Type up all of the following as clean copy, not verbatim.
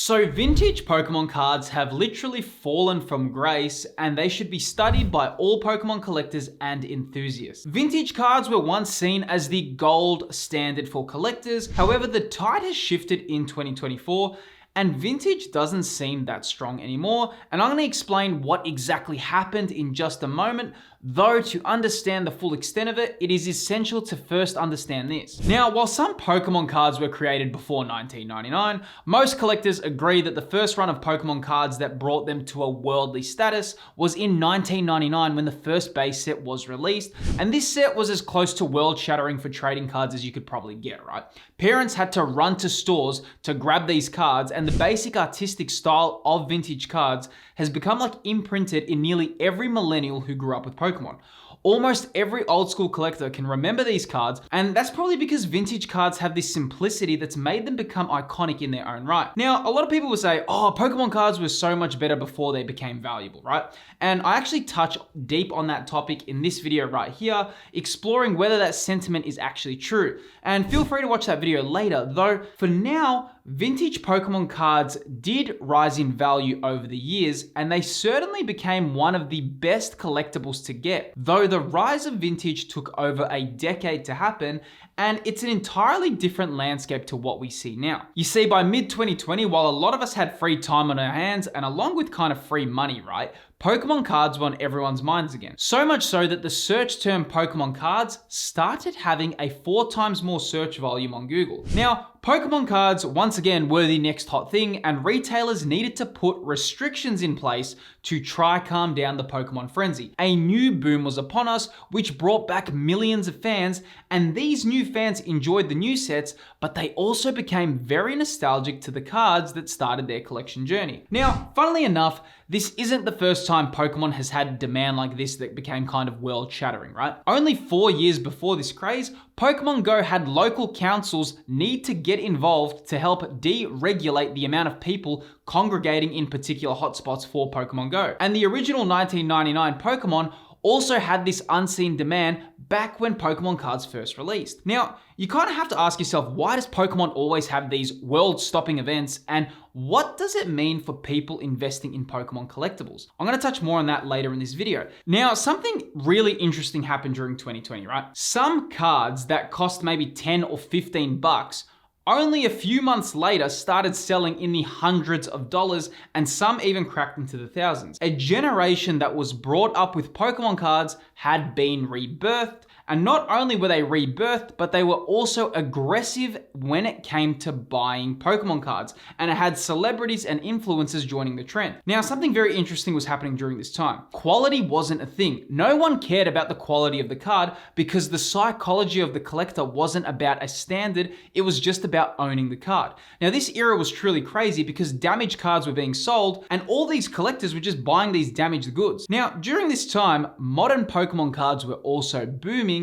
So vintage Pokemon cards have literally fallen from grace and they should be studied by all Pokemon collectors and enthusiasts. Vintage cards were once seen as the gold standard for collectors. However, the tide has shifted in 2024 and vintage doesn't seem that strong anymore. And I'm going to explain what exactly happened in just a moment. Though to understand the full extent of it, it is essential to first understand this. Now, while some Pokemon cards were created before 1999, most collectors agree that the first run of Pokemon cards that brought them to a worldly status was in 1999 when the first base set was released. And this set was as close to world shattering for trading cards as you could probably get, right? Parents had to run to stores to grab these cards, and the basic artistic style of vintage cards has become like imprinted in nearly every millennial who grew up with Pokemon. Almost every old school collector can remember these cards, and that's probably because vintage cards have this simplicity that's made them become iconic in their own right. Now, a lot of people will say, oh, Pokemon cards were so much better before they became valuable, right? And I actually touch deep on that topic in this video right here, exploring whether that sentiment is actually true. And feel free to watch that video later, though for now, vintage Pokemon cards did rise in value over the years, and they certainly became one of the best collectibles to get, though the rise of vintage took over a decade to happen, and it's an entirely different landscape to what we see now. You see, by mid-2020, while a lot of us had free time on our hands, and along with kind of free money, right? Pokemon cards were on everyone's minds again. So much so that the search term Pokemon cards started having a 4 times more search volume on Google. Now, Pokemon cards, once again, were the next hot thing, and retailers needed to put restrictions in place to try calm down the Pokemon frenzy. A new boom was upon us, which brought back millions of fans, and these new fans enjoyed the new sets, but they also became very nostalgic to the cards that started their collection journey. Now, funnily enough, this isn't the first time Pokemon has had demand like this that became kind of world shattering, right? Only 4 years before this craze, Pokemon Go had local councils need to get involved to help deregulate the amount of people congregating in particular hotspots for Pokemon Go. And the original 1999 Pokemon also had this unseen demand back when Pokemon cards first released. Now, you kind of have to ask yourself, why does Pokemon always have these world-stopping events, and what does it mean for people investing in Pokemon collectibles? I'm going to touch more on that later in this video. Now, something really interesting happened during 2020, right? Some cards that cost maybe 10 or 15 bucks only a few months later started selling in the hundreds of dollars, and some even cracked into the thousands. A generation that was brought up with Pokemon cards had been rebirthed, and not only were they rebirthed, but they were also aggressive when it came to buying Pokemon cards, and it had celebrities and influencers joining the trend. Now, something very interesting was happening during this time. Quality wasn't a thing. No one cared about the quality of the card because the psychology of the collector wasn't about a standard, it was just about owning the card. Now, this era was truly crazy because damaged cards were being sold, and all these collectors were just buying these damaged goods. Now, during this time, modern Pokemon cards were also booming,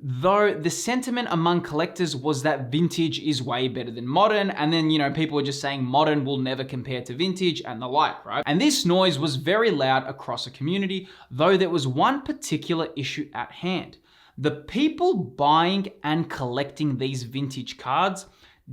though the sentiment among collectors was that vintage is way better than modern, and then, people were just saying modern will never compare to vintage and the like, right? And this noise was very loud across a community, though there was one particular issue at hand. The people buying and collecting these vintage cards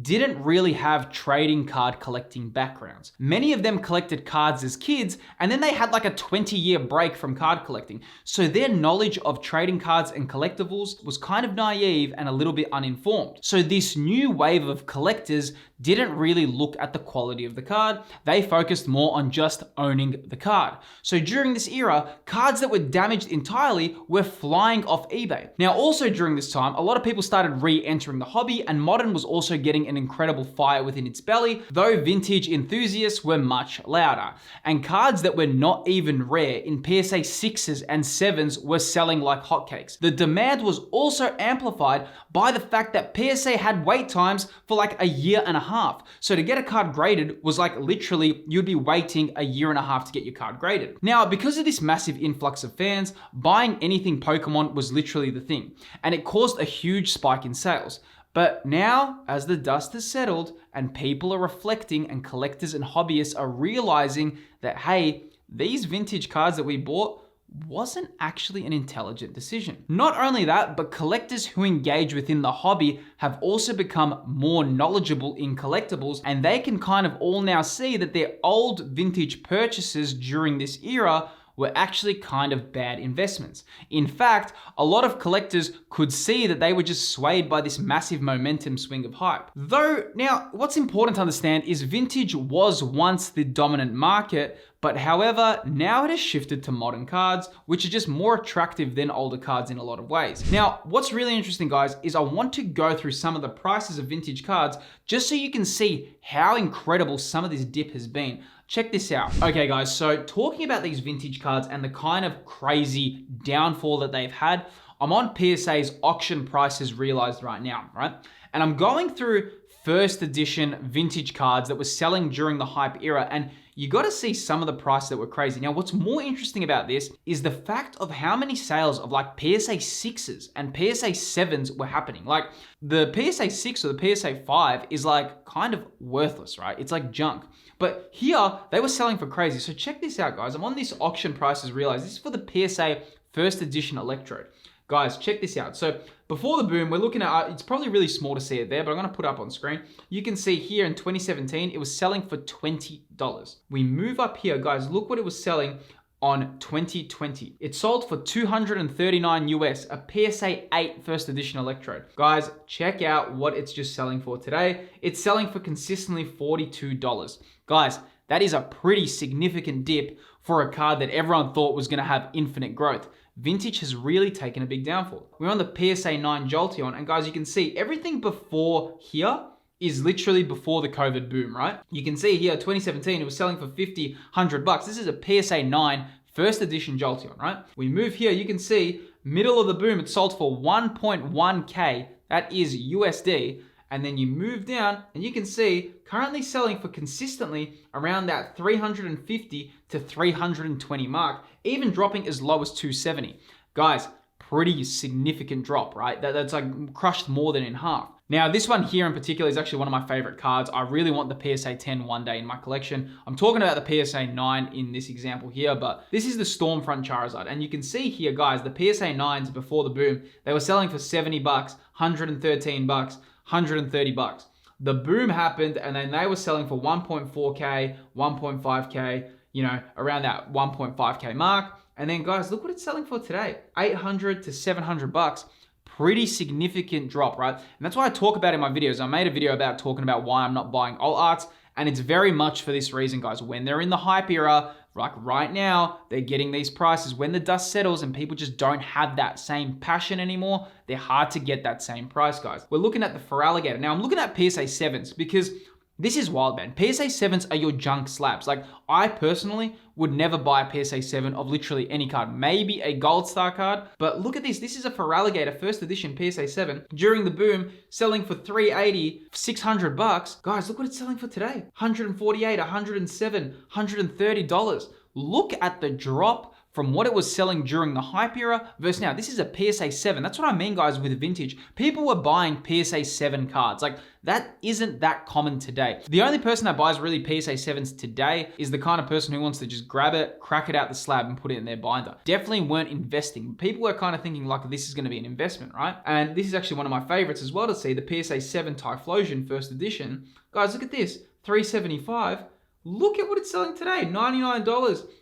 didn't really have trading card collecting backgrounds. Many of them collected cards as kids, and then they had like a 20-year break from card collecting. So their knowledge of trading cards and collectibles was kind of naive and a little bit uninformed. So this new wave of collectors didn't really look at the quality of the card. They focused more on just owning the card. So during this era, cards that were damaged entirely were flying off eBay. Now, also during this time, a lot of people started re-entering the hobby, and modern was also getting an incredible fire within its belly, though vintage enthusiasts were much louder. And cards that were not even rare in PSA 6s and 7s were selling like hotcakes. The demand was also amplified by the fact that PSA had wait times for like a year and a half. So to get a card graded was like literally you'd be waiting a year and a half to get your card graded. Now, because of this massive influx of fans, buying anything Pokemon was literally the thing, and it caused a huge spike in sales. But now, as the dust has settled and people are reflecting and collectors and hobbyists are realizing that, hey, these vintage cards that we bought wasn't actually an intelligent decision. Not only that, but collectors who engage within the hobby have also become more knowledgeable in collectibles, and they can kind of all now see that their old vintage purchases during this era were actually kind of bad investments. In fact, a lot of collectors could see that they were just swayed by this massive momentum swing of hype. Though, now, what's important to understand is vintage was once the dominant market, but however, now it has shifted to modern cards, which are just more attractive than older cards in a lot of ways. Now, what's really interesting, guys, is I want to go through some of the prices of vintage cards just so you can see how incredible some of this dip has been. Check this out. Okay, guys, so talking about these vintage cards and the kind of crazy downfall that they've had, I'm on PSA's auction prices realized right now, right? And I'm going through first edition vintage cards that were selling during the hype era, and you got to see some of the prices that were crazy. Now, what's more interesting about this is the fact of how many sales of like PSA 6s and PSA 7s were happening. Like the PSA 6 or the PSA 5 is like kind of worthless, right? It's like junk. But here, they were selling for crazy. So check this out, guys. I'm on this auction prices realized. This is for the PSA first edition Electrode. Guys, check this out. So before the boom, we're looking at, it's probably really small to see it there, but I'm gonna put it up on screen. You can see here in 2017, it was selling for $20. We move up here, guys, look what it was selling on 2020. It sold for $239 US, a PSA 8 first edition Electrode. Guys, check out what it's just selling for today. It's selling for consistently $42. Guys, that is a pretty significant dip for a card that everyone thought was gonna have infinite growth. Vintage has really taken a big downfall. We're on the PSA 9 Jolteon, and guys, you can see everything before here is literally before the COVID boom, right? You can see here, 2017, it was selling for $50, $100. This is a PSA 9 first edition Jolteon, right? We move here, you can see middle of the boom, it sold for 1.1K, that is USD. And then you move down and you can see currently selling for consistently around that 350 to 320 mark, even dropping as low as 270. Guys, pretty significant drop, right? That's like crushed more than in half. Now, this one here in particular is actually one of my favorite cards. I really want the PSA 10 one day in my collection. I'm talking about the PSA 9 in this example here, but this is the Stormfront Charizard. And you can see here, guys, the PSA 9s before the boom, they were selling for $70, $113, $130. The boom happened and then they were selling for 1.4K, 1.5K, you know, around that 1.5K mark. And then guys, look what it's selling for today, 800 to $700. Pretty significant drop, right? And that's why I talk about in my videos. I made a video about talking about why I'm not buying alt arts. And it's very much for this reason, guys. When they're in the hype era, like right now, they're getting these prices. When the dust settles and people just don't have that same passion anymore, they're hard to get that same price, guys. We're looking at the Feraligatr. Now, I'm looking at PSA 7s because this is wild, man. PSA 7s are your junk slabs. Like, I personally would never buy a PSA 7 of literally any card. Maybe a Gold Star card, but look at this. This is a Feraligatr first edition PSA 7 during the boom, selling for $380, $600. Guys, look what it's selling for today. $148, $107, $130. Look at the drop from what it was selling during the hype era versus now. This is a PSA 7. That's what I mean, guys, with vintage. People were buying PSA 7 cards. Like, that isn't that common today. The only person that buys really PSA 7s today is the kind of person who wants to just grab it, crack it out the slab and put it in their binder. Definitely weren't investing. People were kind of thinking like this is going to be an investment, right? And this is actually one of my favorites as well to see, the PSA 7 Typhlosion first edition. Guys, look at this, $375. Look at what it's selling today, $99,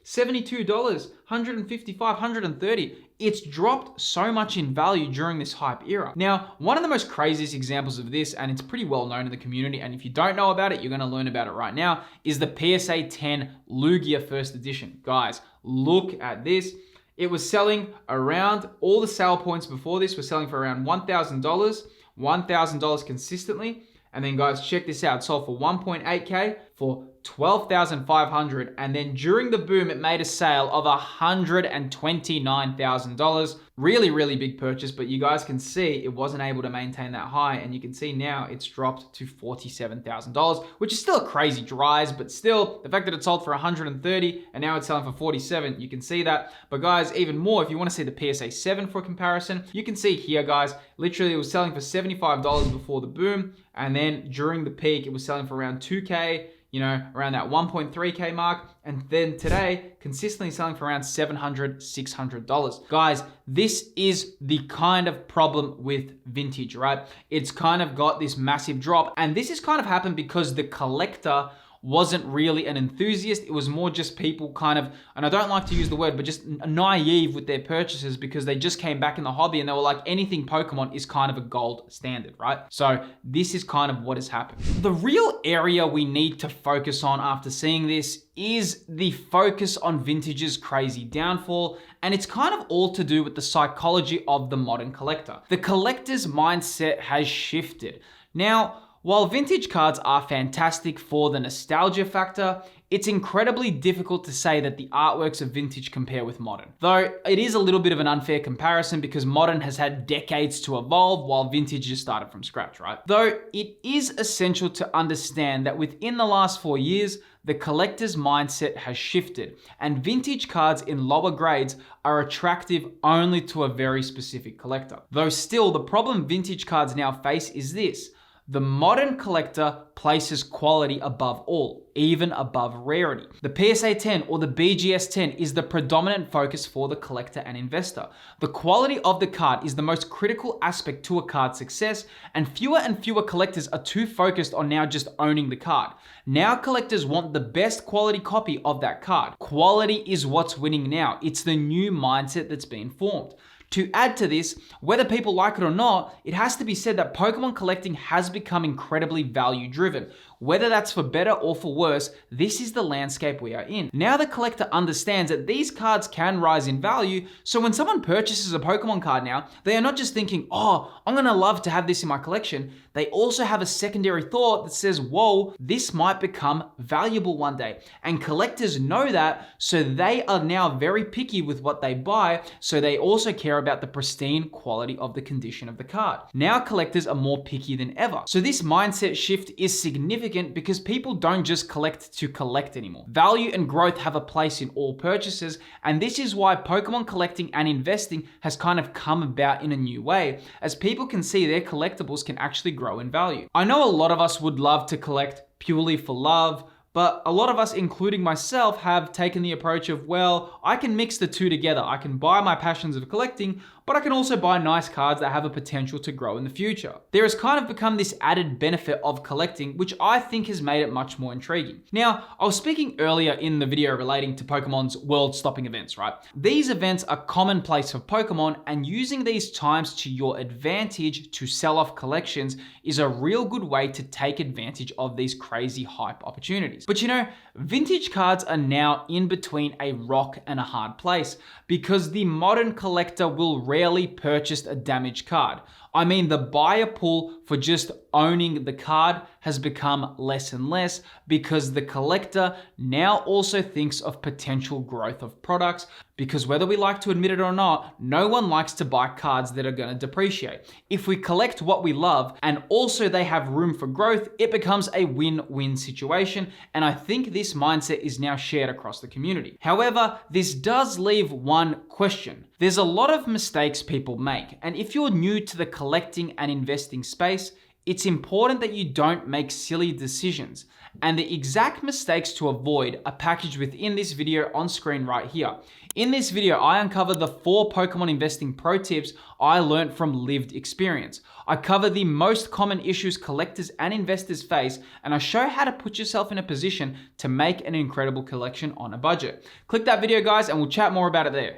$72, $155, $130. It's dropped so much in value during this hype era. Now, one of the most craziest examples of this, and it's pretty well known in the community, and if you don't know about it, you're gonna learn about it right now, is the PSA 10 Lugia first edition. Guys, look at this. It was selling around, all the sale points before this were selling for around $1,000 consistently. And then guys, check this out. It sold for 1.8K for $12,500. And then during the boom, it made a sale of $129,000. Really, really big purchase, but you guys can see it wasn't able to maintain that high. And you can see now it's dropped to $47,000, which is still a crazy rise, but still the fact that it sold for 130 and now it's selling for 47, you can see that. But guys, even more, if you want to see the PSA 7 for comparison, you can see here, guys, literally it was selling for $75 before the boom. And then during the peak, it was selling for around 2K, around that 1.3K mark. And then today, consistently selling for around $700, $600. Guys, this is the kind of problem with vintage, right? It's kind of got this massive drop. And this has kind of happened because the collector wasn't really an enthusiast. It was more just people kind of, and I don't like to use the word, but just naive with their purchases because they just came back in the hobby and they were like, anything Pokemon is kind of a gold standard, right? So this is kind of what has happened. The real area we need to focus on after seeing this is the focus on vintage's crazy downfall, and it's kind of all to do with the psychology of the modern collector. The collector's mindset has shifted. Now, while vintage cards are fantastic for the nostalgia factor, it's incredibly difficult to say that the artworks of vintage compare with modern. Though it is a little bit of an unfair comparison because modern has had decades to evolve while vintage just started from scratch, right? Though it is essential to understand that within the last 4 years, the collector's mindset has shifted, and vintage cards in lower grades are attractive only to a very specific collector. Though still, the problem vintage cards now face is this: the modern collector places quality above all, even above rarity. The PSA 10 or the BGS 10 is the predominant focus for the collector and investor. The quality of the card is the most critical aspect to a card's success, and fewer collectors are too focused on now just owning the card. Now collectors want the best quality copy of that card. Quality is what's winning now. It's the new mindset that's being formed. To add to this, whether people like it or not, it has to be said that Pokemon collecting has become incredibly value driven. Whether that's for better or for worse, this is the landscape we are in. Now the collector understands that these cards can rise in value, so when someone purchases a Pokemon card now, they are not just thinking, oh, I'm gonna love to have this in my collection. They also have a secondary thought that says, whoa, this might become valuable one day. And collectors know that, so they are now very picky with what they buy, so they also care about the pristine quality of the condition of the card. Now collectors are more picky than ever. So this mindset shift is significant because people don't just collect to collect anymore. Value and growth have a place in all purchases, and this is why Pokemon collecting and investing has kind of come about in a new way, as people can see their collectibles can actually grow in value. I know a lot of us would love to collect purely for love, but a lot of us, including myself, have taken the approach of, well, I can mix the two together. I can buy my passions of collecting, but I can also buy nice cards that have a potential to grow in the future. There has kind of become this added benefit of collecting, which I think has made it much more intriguing. Now, I was speaking earlier in the video relating to Pokemon's world-stopping events, right? These events are commonplace for Pokemon, and using these times to your advantage to sell off collections is a real good way to take advantage of these crazy hype opportunities. But vintage cards are now in between a rock and a hard place because the modern collector will rarely purchase a damaged card. I mean, the buyer pool for just owning the card has become less and less because the collector now also thinks of potential growth of products, because whether we like to admit it or not, no one likes to buy cards that are going to depreciate. If we collect what we love and also they have room for growth, it becomes a win-win situation, and I think this mindset is now shared across the community. However, this does leave one question. There's a lot of mistakes people make, and if you're new to the collecting and investing space, it's important that you don't make silly decisions. And the exact mistakes to avoid are packaged within this video on screen right here. In this video, I uncover the 4 Pokemon investing pro tips I learned from lived experience. I cover the most common issues collectors and investors face, and I show how to put yourself in a position to make an incredible collection on a budget. Click that video, guys, and we'll chat more about it there.